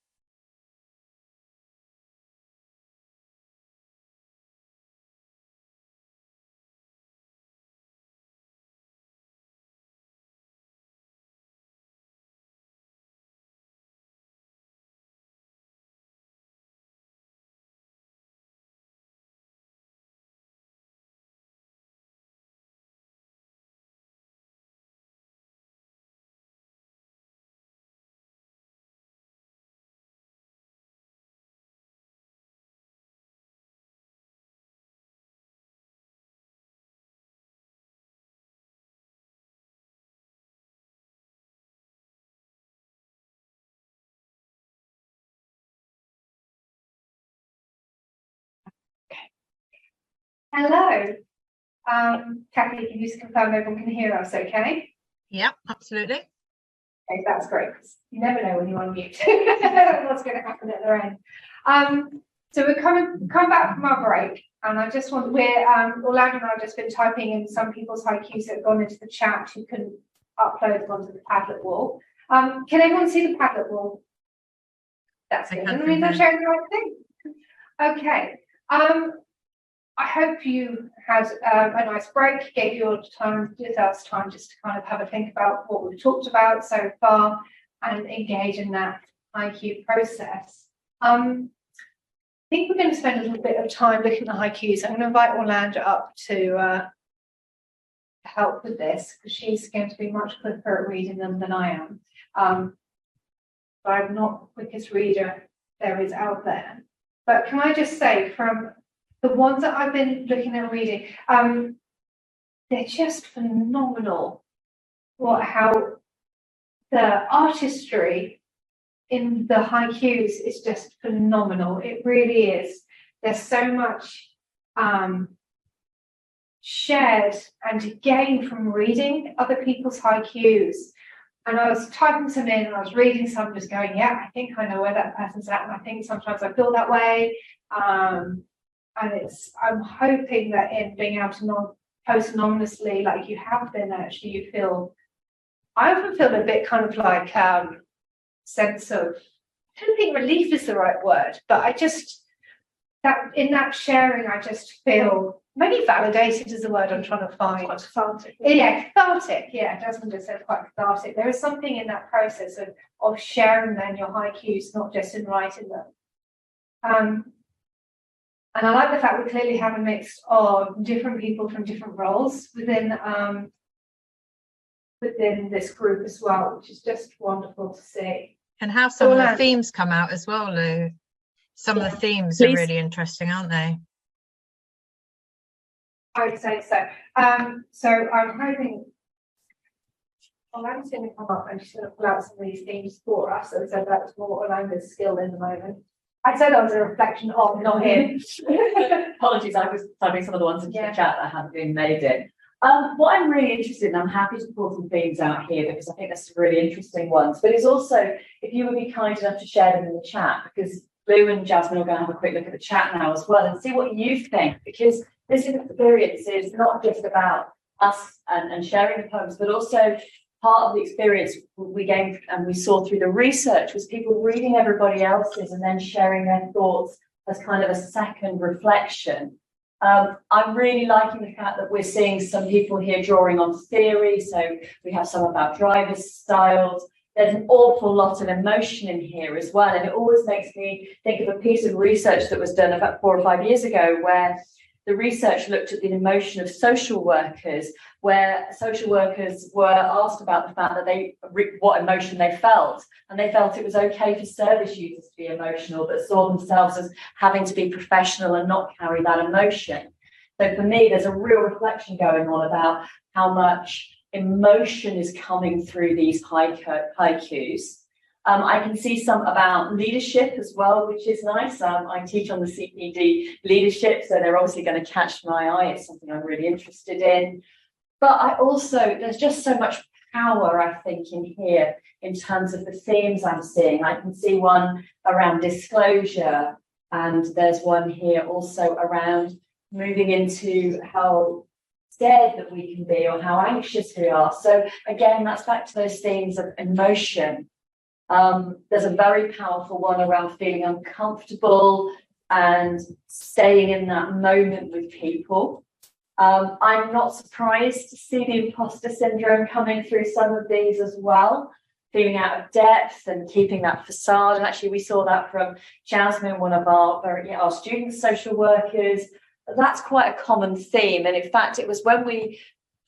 S1: Hello. Kathy, can you just confirm everyone can hear us okay?
S3: Yep, absolutely.
S1: Okay, that's great. 'Cause you never know when you're on mute what's going to happen at the end. So we're coming back from our break, and I just want Orlando and I have just been typing in some people's haikus that have gone into the chat who can upload them onto the Padlet wall. Can everyone see the Padlet wall? That's good. I mean, I'm showing the right thing. Okay. I hope you had a nice break, gave yourselves time just to kind of have a think about what we've talked about so far and engage in that haiku process. I think we're going to spend a little bit of time looking at the haikus. I'm going to invite Orlando up to help with this because she's going to be much quicker at reading them than I am. But I'm not the quickest reader there is out there. But can I just say, from the ones that I've been looking at reading, they're just phenomenal. How the artistry in the haikus is just phenomenal. It really is. There's so much shared and gained from reading other people's haikus. And I was typing some in and I was reading some, just going, yeah, I think I know where that person's at. And I think sometimes I feel that way. And I'm hoping that in being able to post anonymously, like you have been, actually, I often feel a bit kind of like sense of, I don't think relief is the right word, but I just, that in that sharing, I just feel, maybe validated is the word I'm trying to find.
S2: Quite cathartic.
S1: Yeah, cathartic. Yeah, Desmond just said quite cathartic. There is something in that process of sharing then your haikus, not just in writing them. And I like the fact we clearly have a mix of different people from different roles within this group as well, which is just wonderful to see.
S3: And how some of the themes come out as well, Lou. Some of the themes are really interesting, aren't they?
S1: I would say so. So I'm hoping Orlando's going to come up and she's going to pull out some of these themes for us. And so that's more Orlando's skill in the moment. I said that was a reflection of, not him.
S4: Apologies, I was typing some of the ones into the chat that hadn't been made in. What I'm really interested in, I'm happy to pull some themes out here because I think there's some really interesting ones. But it's also, if you would be kind enough to share them in the chat, because Lou and Jasmine are going to have a quick look at the chat now as well and see what you think, because this experience is not just about us and sharing the poems, but also part of the experience we gained and we saw through the research was people reading everybody else's and then sharing their thoughts as kind of a second reflection. I'm really liking the fact that we're seeing some people here drawing on theory. So we have some about drivers' styles. There's an awful lot of emotion in here as well. And it always makes me think of a piece of research that was done about 4 or 5 years ago where the research looked at the emotion of social workers, where social workers were asked about the fact that what emotion they felt, and they felt it was okay for service users to be emotional, but saw themselves as having to be professional and not carry that emotion. So for me, there's a real reflection going on about how much emotion is coming through these haikus. I can see some about leadership as well, which is nice. I teach on the CPD leadership, so they're obviously going to catch my eye. It's something I'm really interested in. But I also, there's just so much power, I think, in here in terms of the themes I'm seeing. I can see one around disclosure, and there's one here also around moving into how scared that we can be or how anxious we are. So again, that's back to those themes of emotion. There's a very powerful one around feeling uncomfortable and staying in that moment with people. I'm not surprised to see the imposter syndrome coming through some of these as well, feeling out of depth and keeping that facade. And actually, we saw that from Jasmine, one of our student social workers. That's quite a common theme. And in fact, it was when we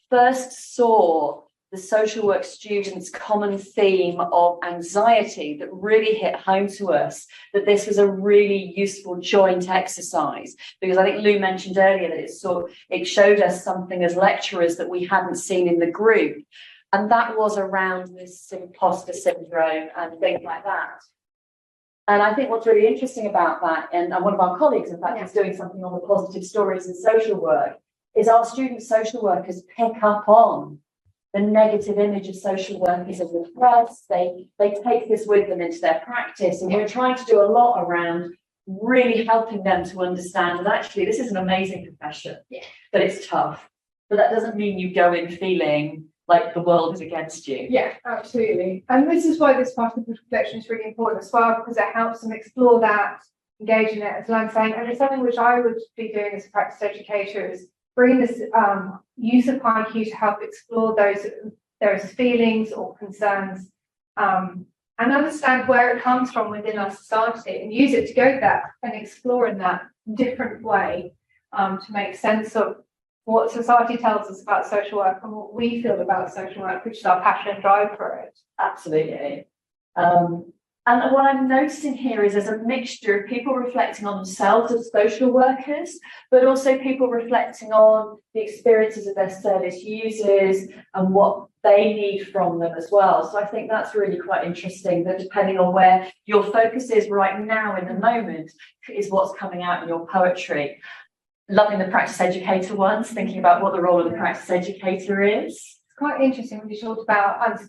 S4: first saw the social work students' common theme of anxiety that really hit home to us, that this was a really useful joint exercise. Because I think Lou mentioned earlier that it showed us something as lecturers that we hadn't seen in the group. And that was around this imposter syndrome and things like that. And I think what's really interesting about that, and one of our colleagues, in fact, is doing something on the positive stories in social work, is our student social workers pick up on the negative image of social workers as the press. They take this with them into their practice, and we're trying to do a lot around really helping them to understand that actually this is an amazing profession, but it's tough. But that doesn't mean you go in feeling like the world is against you.
S1: Yeah, absolutely. And this is why this part of the reflection is really important as well, because it helps them explore that, engage in it, as I'm saying. And it's something which I would be doing as a practice educator, is bring this use of Haiku to help explore those feelings or concerns, and understand where it comes from within our society, and use it to go there and explore in that different way, to make sense of what society tells us about social work and what we feel about social work, which is our passion and drive for it.
S4: Absolutely. And what I'm noticing here is there's a mixture of people reflecting on themselves as social workers, but also people reflecting on the experiences of their service users and what they need from them as well. So I think that's really quite interesting, that depending on where your focus is right now in the moment is what's coming out in your poetry. Loving the practice educator ones, thinking about what the role of the practice educator is.
S1: It's quite interesting when you talked about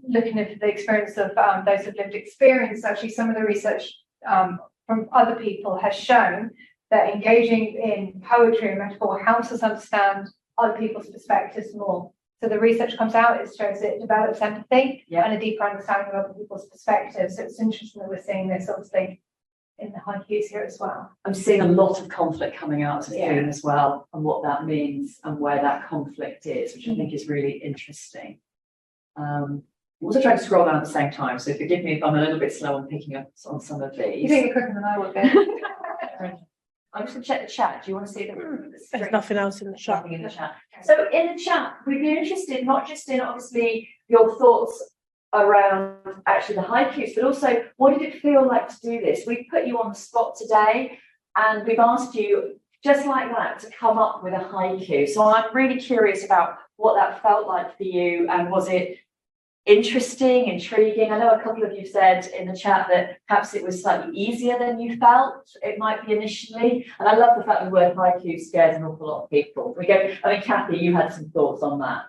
S1: looking at the experience of those who've lived experience. Actually, some of the research from other people has shown that engaging in poetry and metaphor helps us understand other people's perspectives more. So the research comes out, it shows it develops empathy and a deeper understanding of other people's perspectives. So it's interesting that we're seeing this obviously in the Haikus here as well.
S4: I'm seeing a lot of conflict coming out as a theme as well, and what that means and where that conflict is, which I think is really interesting. I'm also trying to scroll down at the same time, so forgive me if I'm a little bit slow on picking up on some of these.
S1: You think you're quicker than I would be.
S4: I'm just going to check the chat. Do you want to see
S2: There's nothing else in the chat.
S4: Nothing in the chat. So in the chat, we'd be interested not just in obviously your thoughts around actually the haikus, but also what did it feel like to do this? We've put you on the spot today, and we've asked you just like that to come up with a haiku. So I'm really curious about what that felt like for you, and was it interesting, intriguing? I know a couple of you said in the chat that perhaps it was slightly easier than you felt it might be initially, and I love the fact the word haiku scares an awful lot of people. Kathy, you had some thoughts on that.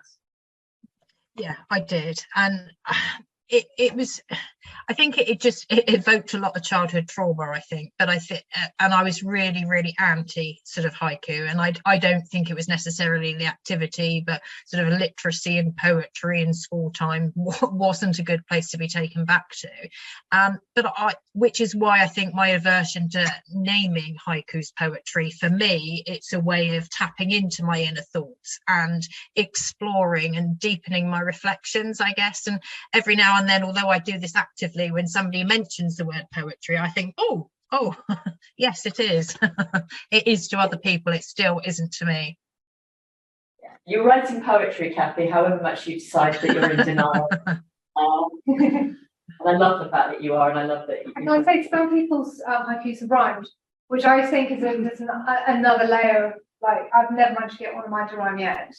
S3: Yeah, I did. And it was, I think it evoked a lot of childhood trauma, I think. But and I was really, really anti sort of haiku. And I don't think it was necessarily the activity, but sort of literacy and poetry in school time wasn't a good place to be taken back to. Which is why I think my aversion to naming haikus poetry, for me, it's a way of tapping into my inner thoughts and exploring and deepening my reflections, I guess. And every now and then, although I do this actively, when somebody mentions the word poetry, I think, oh, yes, it is. It is to other people. It still isn't to me.
S4: You're writing poetry, Kathy, however much you decide that you're in denial. And I love the fact that you are, and I love that you.
S1: And I'd say some people's haikus have rhymed, which I think is another layer of, like, I've never managed to get one of mine to rhyme yet.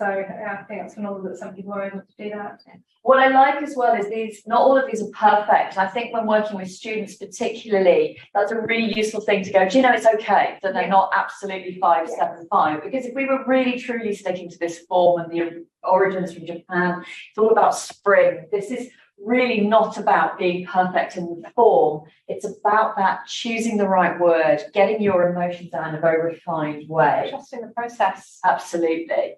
S1: So I think it's phenomenal that some people are able to do that.
S4: What I like as well is not all of these are perfect. I think when working with students particularly, that's a really useful thing to go, do you know, it's okay that they're not absolutely 575, because if we were really truly sticking to this form and the origins from Japan, it's all about spring. This is really not about being perfect in the form. It's about that choosing the right word, getting your emotions out in a very refined way.
S1: Trusting the process.
S4: Absolutely.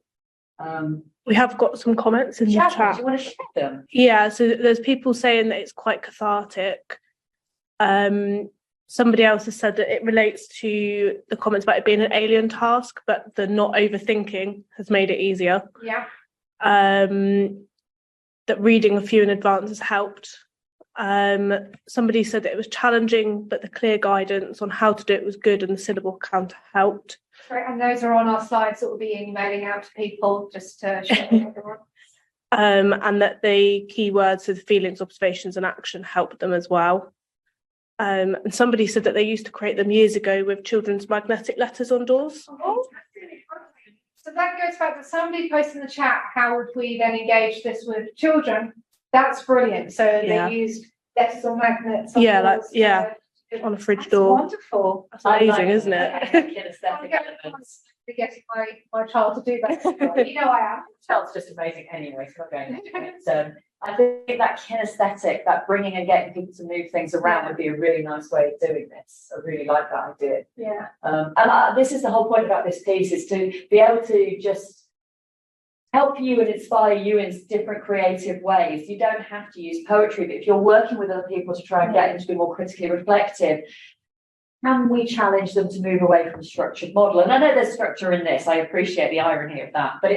S2: We have got some comments in the
S4: Jasmine,
S2: chat.
S4: do you want to share them?
S2: Yeah, so there's people saying that it's quite cathartic. Somebody else has said that it relates to the comments about it being an alien task, but the not overthinking has made it easier.
S1: Yeah.
S2: That reading a few in advance has helped. Somebody said that it was challenging, but the clear guidance on how to do it was good, and the syllable count helped.
S1: Great, and those are on our slides that will be emailing out to people just to share with everyone.
S2: And that the keywords of feelings, observations, and action helped them as well. And somebody said that they used to create them years ago with children's magnetic letters on doors.
S1: Oh, so that goes back to somebody posted in the chat, how would we then engage this with children? That's brilliant. So they used letters or magnets. On doors
S2: on a fridge
S1: That's
S2: door.
S1: Wonderful.
S2: That's amazing, isn't it?
S1: To get my child to do that. You know I am.
S4: Child's just amazing anyway, so I'm going into it. So I think that kinesthetic, that bringing and getting people to move things around would be a really nice way of doing this. I really like that idea.
S1: Yeah.
S4: And this is the whole point about this piece, is to be able to just help you and inspire you in different creative ways. You don't have to use poetry, but if you're working with other people to try and get them to be more critically reflective, can we challenge them to move away from a structured model? And I know there's structure in this, I appreciate the irony of that, but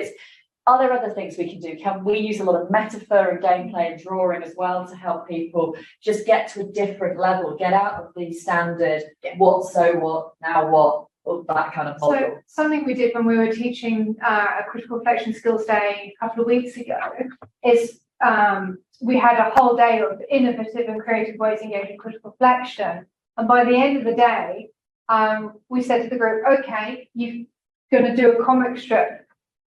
S4: are there other things we can do? Can we use a lot of metaphor and gameplay and drawing as well to help people just get to a different level, get out of the standard what, so what, now what, that kind of model?
S1: So something we did when we were teaching a critical reflection skills day a couple of weeks ago is we had a whole day of innovative and creative ways of engaging critical reflection. And by the end of the day, we said to the group, okay, you're going to do a comic strip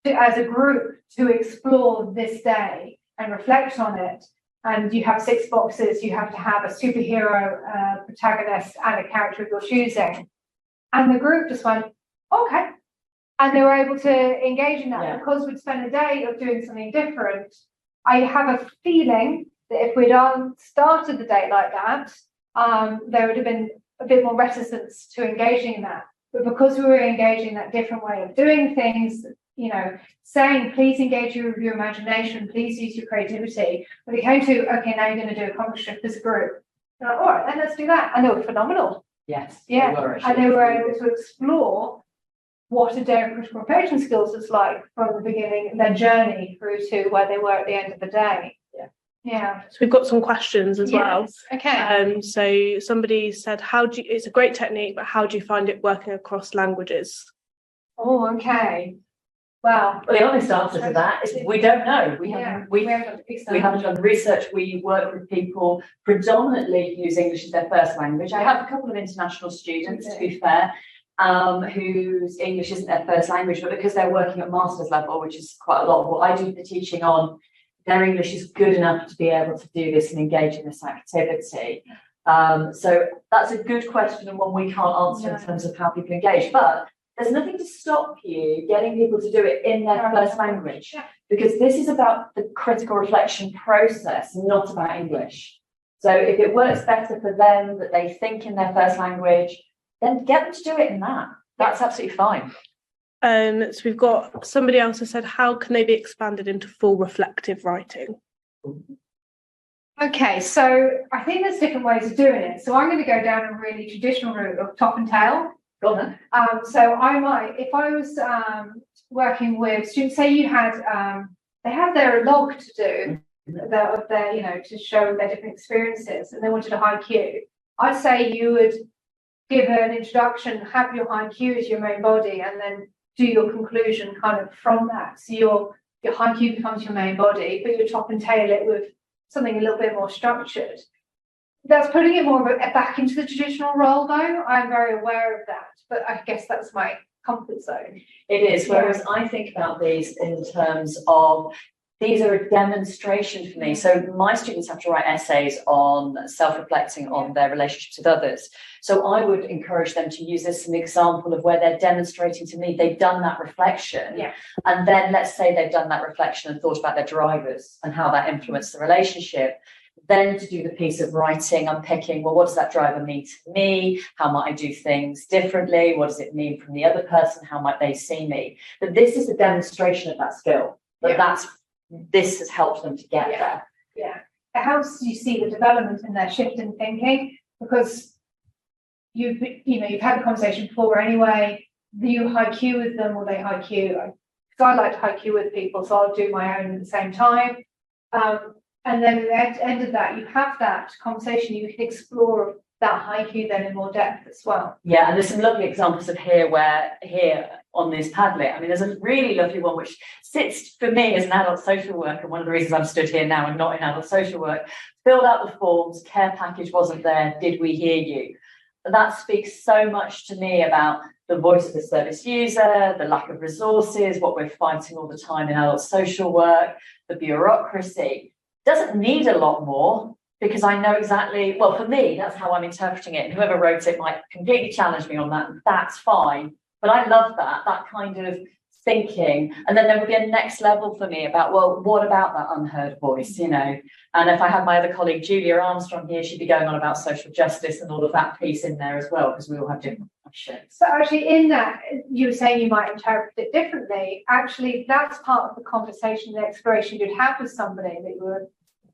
S1: as a group to explore this day and reflect on it. And you have 6 boxes. You have to have a superhero protagonist and a character of your choosing. And the group just went, okay. And they were able to engage in that because we'd spent a day of doing something different. I have a feeling that if we'd started the day like that, there would have been a bit more reticence to engaging in that. But because we were engaging that different way of doing things, you know, saying, please engage your imagination, please use your creativity. When it came to, okay, now you're going to do a comic strip as a group, they're like, all right, then let's do that. And they were phenomenal.
S4: Yes.
S1: Yeah. And they were able to explore what a day of critical reflection skills is like from the beginning, their journey through to where they were at the end of the day. Yeah.
S2: So we've got some questions as well.
S1: Okay.
S2: So somebody said, it's a great technique, but how do you find it working across languages?
S1: Oh, okay. Well,
S4: the honest answer to that is we don't know. We haven't done the research. We work with people predominantly who use English as their first language. I have a couple of international students, to be fair, whose English isn't their first language, but because they're working at master's level, which is quite a lot of what I do the teaching on, their English is good enough to be able to do this and engage in this activity. So that's a good question and one we can't answer in terms of how people engage. But there's nothing to stop you getting people to do it in their first language, because this is about the critical reflection process, not about English. So if it works better for them that they think in their first language, then get them to do it in that. That's absolutely fine.
S2: So we've got somebody else who said, how can they be expanded into full reflective writing?
S1: Okay, so I think there's different ways of doing it. So I'm going to go down a really traditional route of top and tail.
S4: Go on.
S1: So I might, if I was working with students, say you had, they had their log to do, of their, you know, to show their different experiences, and they wanted a haiku. I'd say you would give an introduction, have your haiku as your main body, and then do your conclusion kind of from that. So your haiku becomes your main body, but you top and tail it with something a little bit more structured. That's putting it more back into the traditional role, though. I'm very aware of that, but I guess that's my comfort zone.
S4: It is, whereas I think about these in terms of these are a demonstration for me. So my students have to write essays on self-reflecting on their relationships with others. So I would encourage them to use this as an example of where they're demonstrating to me they've done that reflection.
S1: Yeah.
S4: And then let's say they've done that reflection and thought about their drivers and how that influenced the relationship. Then to do the piece of writing, unpicking, well, what does that driver mean to me? How might I do things differently? What does it mean from the other person? How might they see me? But this is a demonstration of that skill. But this has helped them to get there.
S1: Yeah, it helps you see the development in their shift in thinking, because you've had a conversation before anyway. Do you haiku with them or they haiku? Because I like to haiku with people, so I'll do my own at the same time. And then at the end of that, you have that conversation. You can explore that haiku then in more depth as well.
S4: Yeah, and there's some lovely examples of here on this Padlet. I mean, there's a really lovely one which sits for me as an adult social worker. One of the reasons I'm stood here now and not in adult social work, filled out the forms, care package wasn't there, did we hear you? That speaks so much to me about the voice of the service user, the lack of resources, what we're fighting all the time in adult social work, the bureaucracy. Doesn't need a lot more, because I know exactly, well, for me, that's how I'm interpreting it. And whoever wrote it might completely challenge me on that. That's fine. But I love that kind of thinking. And then there would be a next level for me about, well, what about that unheard voice, And if I had my other colleague, Julia Armstrong here, she'd be going on about social justice and all of that piece in there as well, because we all have different questions.
S1: So actually in that, you were saying you might interpret it differently. Actually, that's part of the conversation, the exploration you'd have with somebody that you were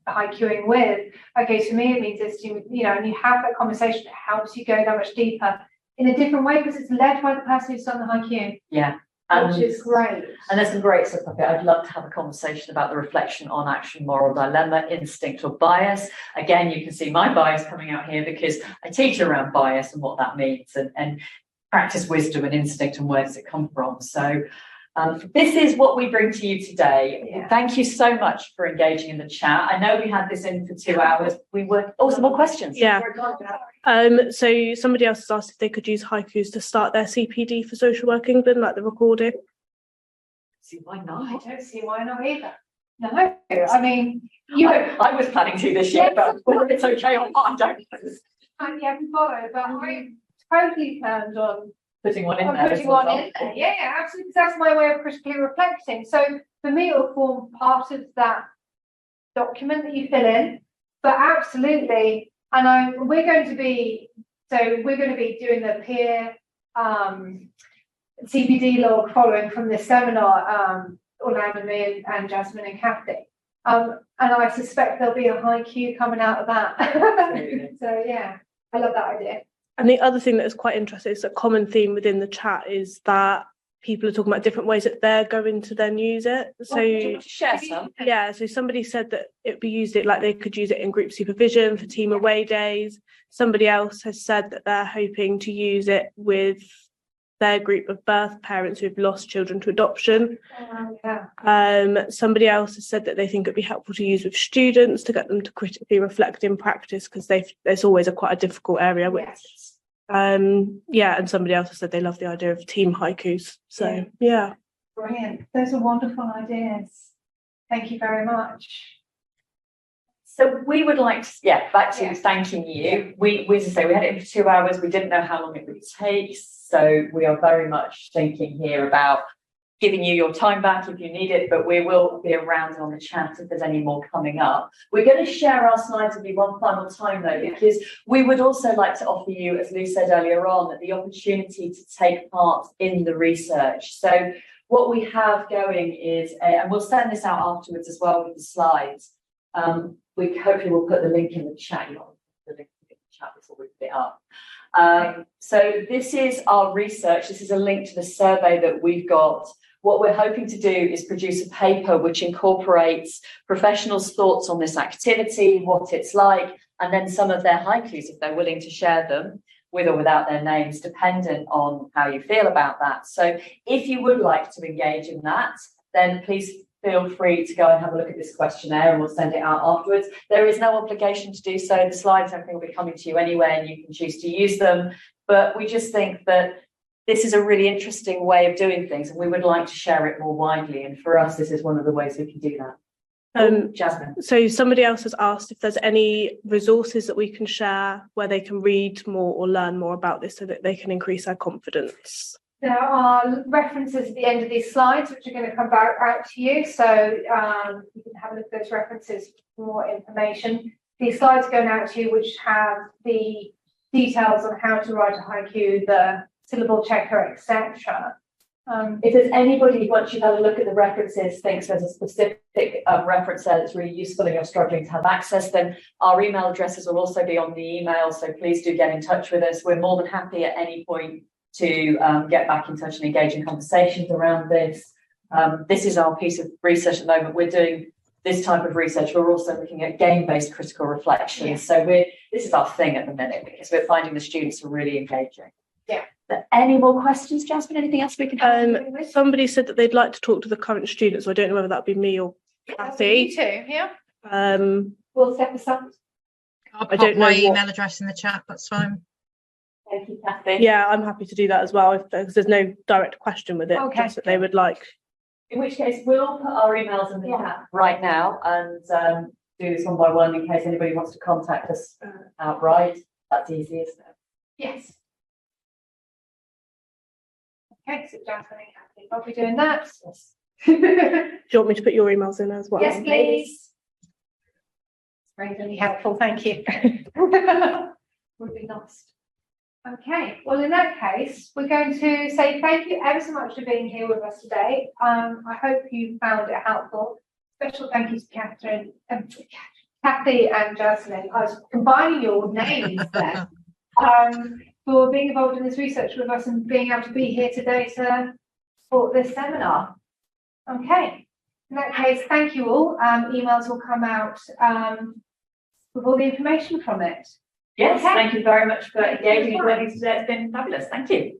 S1: haikuing with. Okay, to me it means this, and you have that conversation. It helps you go that much deeper in a different way, because it's led by the person who's done the haiku.
S4: Yeah.
S1: Which is great.
S4: And there's some great stuff up here. I'd love to have a conversation about the reflection on action, moral dilemma, instinct or bias. Again, you can see my bias coming out here, because I teach around bias and what that means, and practice wisdom and instinct and where does it come from. So this is what we bring to you today.
S1: Yeah.
S4: Thank you so much for engaging in the chat. I know we had this in for 2 hours. We were some more questions.
S2: Yeah. So somebody else has asked if they could use haikus to start their CPD for Social Work England, like the recording.
S4: See, why not?
S1: I don't see why not either. No, I mean,
S4: I was planning to this year, but whether it's okay or not, I don't know.
S1: You haven't followed, but I totally planned on
S4: Putting one in
S1: I'm
S4: there.
S1: putting one in there. Yeah, absolutely. That's my way of critically reflecting. So for me, it'll form part of that document that you fill in. But absolutely, and we're going to be doing the peer CPD log following from this seminar, Orlando, me and Jasmine and Kathy. And I suspect there'll be a haiku coming out of that. So yeah, I love that idea.
S2: And the other thing that is quite interesting, is a common theme within the chat, is that people are talking about different ways that they're going to then use it. So
S4: share some.
S2: Yeah, so somebody said that it'd be used like they could use it in group supervision for team away days. Somebody else has said that they're hoping to use it with their group of birth parents who've lost children to adoption. Somebody else has said that they think it'd be helpful to use with students to get them to critically reflect in practice, because there's always quite a difficult area with. Yes. And somebody else has said they love the idea of team haikus. So yeah.
S1: Brilliant. Those are wonderful ideas. Thank you very much.
S4: So we would like to, back to thanking you. We as I say, we had it in for 2 hours. We didn't know how long it would take. So we are very much thinking here about giving you your time back if you need it, but we will be around on the chat if there's any more coming up. We're going to share our slides with you one final time though, because we would also like to offer you, as Lou said earlier on, the opportunity to take part in the research. So what we have going is, and we'll send this out afterwards as well with the slides. We hopefully will put the link in the chat. You know, the link in the chat before we put it up. So this is our research. This is a link to the survey that we've got. What we're hoping to do is produce a paper which incorporates professionals' thoughts on this activity, what it's like, and then some of their haikus if they're willing to share them with or without their names, dependent on how you feel about that. So if you would like to engage in that, then please feel free to go and have a look at this questionnaire, and we'll send it out afterwards. There is no obligation to do so. The slides, everything will be coming to you anyway, and you can choose to use them. But we just think that this is a really interesting way of doing things, and we would like to share it more widely. And for us, this is one of the ways we can do that. Jasmine.
S2: So somebody else has asked if there's any resources that we can share where they can read more or learn more about this so that they can increase their confidence.
S1: There are references at the end of these slides, which are going to come back out to you. So you can have a look at those references for more information. These slides are going out to you, which have the details on how to write a haiku, the syllable checker, etc.
S4: If there's anybody, once you've had a look at the references, thinks there's a specific reference there that's really useful and you're struggling to have access, then our email addresses will also be on the email. So please do get in touch with us. We're more than happy at any point to get back in touch and engage in conversations around this. This is our piece of research at the moment. We're doing this type of research. We're also looking at game-based critical reflection. Yeah. So this is our thing at the minute because we're finding the students are really engaging.
S1: Yeah.
S4: Any more questions, Jasmine? Anything else we can help with?
S2: Somebody said that they'd like to talk to the current students. So I don't know whether that would be me or Kathy.
S1: You too, yeah. We'll set this up.
S3: I'll put my email address in the chat. That's fine.
S4: Thank you, Kathy.
S2: Yeah, I'm happy to do that as well because there's no direct question with it.
S1: Okay.
S2: Just that they would like.
S4: In which case, we'll put our emails in the chat right now and do this one by one in case anybody wants to contact us outright. That's easy, isn't it?
S1: Yes. Okay, so Jasmine and Kathy, I'll be doing that.
S4: Yes.
S2: Do you want me to put your emails in as well?
S1: Yes, please. Very, really helpful. Thank you. Would be lost. Okay, well, in that case, we're going to say thank you ever so much for being here with us today. I hope you found it helpful. Special thank you to Kathy and Jasmine. I was combining your names there. For being involved in this research with us and being able to be here today to support this seminar. Okay, in that case, thank you all. Emails will come out with all the information from it.
S4: Yes,
S1: okay.
S4: Thank you very much for engaging and joining today. It's been fabulous. Thank you.